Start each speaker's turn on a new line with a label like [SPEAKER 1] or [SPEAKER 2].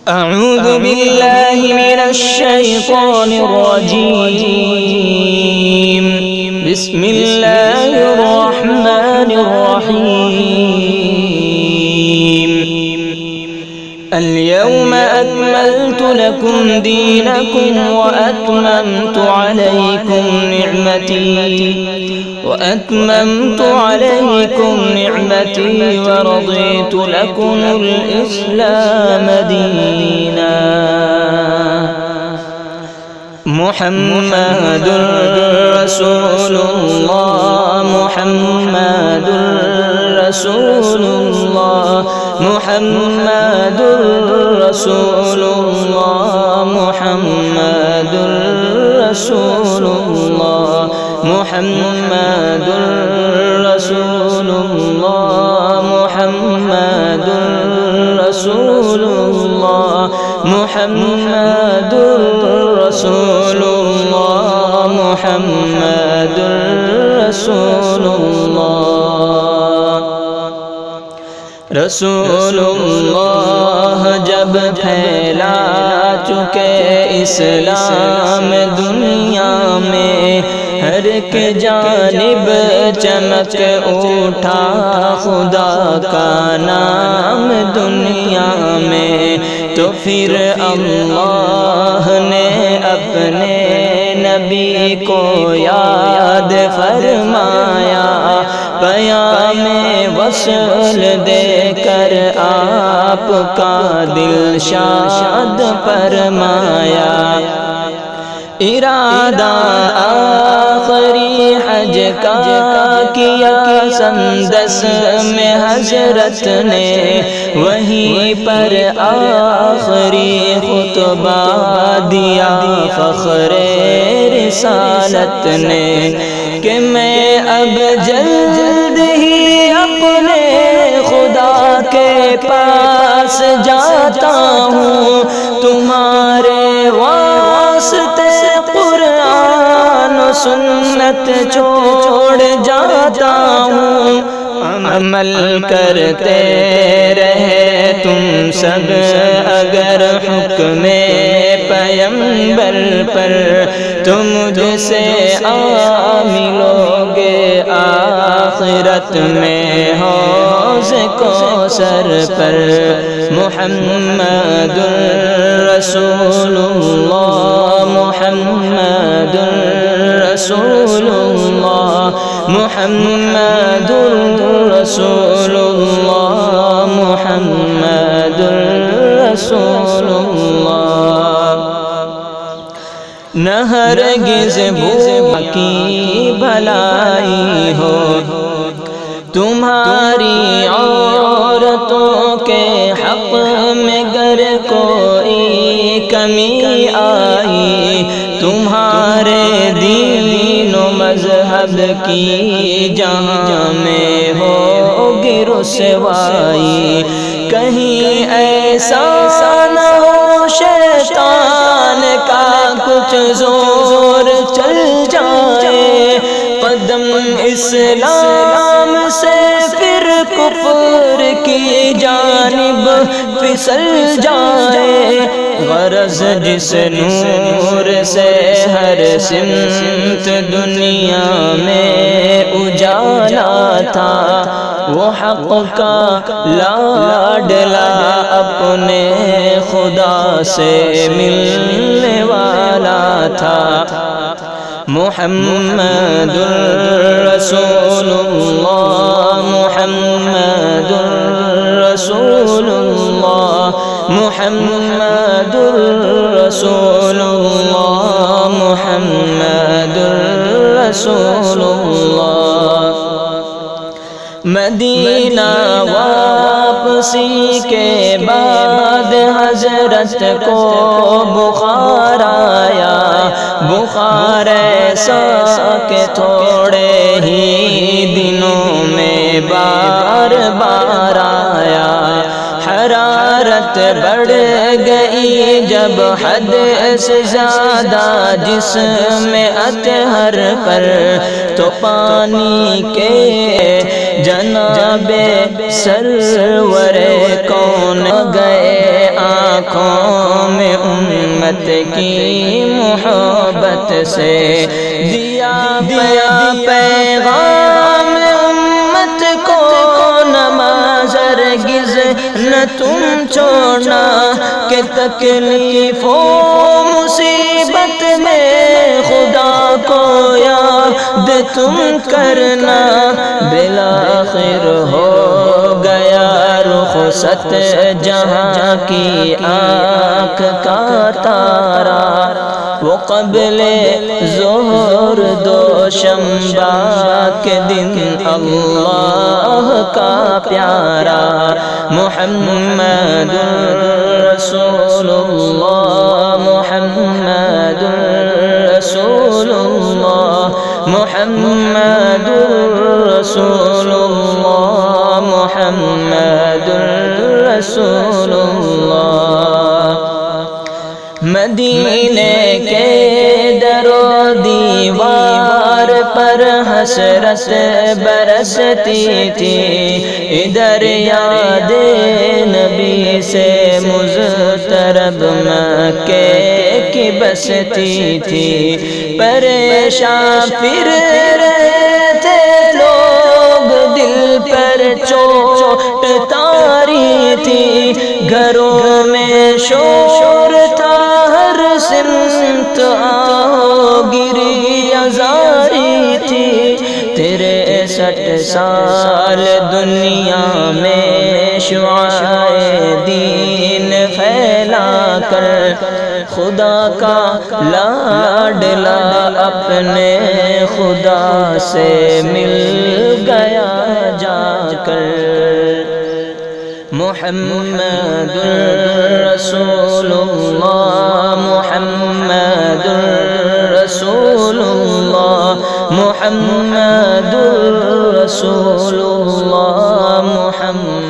[SPEAKER 1] أعوذ بالله من الشيطان الرجيم. بسم الله الرحمن الرحيم. اليوم أكملت لكم دينكم وأتممت عليكم نعمتي ورضيت لكم الإسلام دينا. محمد رسول الله، محمد رسول الله، محمد رسول الله، محمد رسول الله، محمد رسول الله، محمد رسول الله، محمد رسول الله، محمد رسول الله. رسول اللہ جب پھیلا چکے اسلام دنیا میں، ہر ایک جانب چمک اٹھا خدا کا نام دنیا میں، تو پھر اللہ نے اپنے نبی کو یاد فرمایا، پیام وصل دے کر آپ کا دل شاد فرمایا. ارادہ آخری حج کا کیا سندس میں حضرت نے، وہیں پر آخری خطبہ دیا فخر رسالت نے، کہ میں اب جلد ہی اپنے خدا کے پاس جاتا ہوں، تمہارے واسطے قرآن و سنت چھوڑ جاتا ہوں. عمل کرتے رہے تم سب اگر حکم پیغمبر پر، تم مجھ سے ملو گے آخرت میں حوض کوثر پر. محمد رسول اللہ، محمد رسول اللہ، محمد رسول اللہ، محمد رسول اللہ. نہ ہرگز بھوک کی بھلائی ہو تمہاری عورتوں کے حق میں، گر کوئی کمی آئی تمہارے دین و مذہب کی جہاں میں ہوگی رسوائی. کہیں ایسا نہ ہو شیطان کا کچھ زور چل جائے، قدم اسلام سے پھر کفر کی جانب پھسل جائے. غرض جس نور سے ہر سمت دنیا میں اجالا تھا، وہ حق کا لاڈلا اپنے خدا سے ملنے والا تھا. محمد رسول اللہ، محمد رسول اللہ، محمد رسول اللہ، محمد رسول اللہ. مدینہ واپسی کے بعد حضرت کو بخار آیا، بخار ایسا کہ تھوڑے ہی دنوں میں بار بار آیا. حرارت بڑھ گئی جب حد سے زیادہ جسم اطہر پر، تو پانی کے جناب سرور کون گئے آنکھوں میں امت کی محبت سے دیا پیغام امت کو نماز ہرگز نہ تم چھوڑنا کہ تکلیف و مصیبت میں خدا کو یاد تم کرنا بالآخر ہو گیا رخصت جہاں کی آنکھ کا تارا وہ قبل ظہر دوشنبہ کے دن اللہ کا پیارا محمد رسول اللہ محمد رسول اللہ محمد رسول اللہ محمد رسول اللہ مدینے کے در و دیوار پر حسرت برستی تھی ادھر یاد نبی سے مضطرب مکے کی بستی تھی پریشان پھر رہے تھے لوگ دل پر چوٹ تاری تھی گھروں میں شور تھا ہر سمت آہو گری ازاری تھی 63 سال دنیا میں شعاعِ دین پھیلا کر خدا کا لاڈلا اپنے خدا سے مل گیا جا کر محمد رسول اللہ محمد رسول اللہ محمد رسول اللہ محمد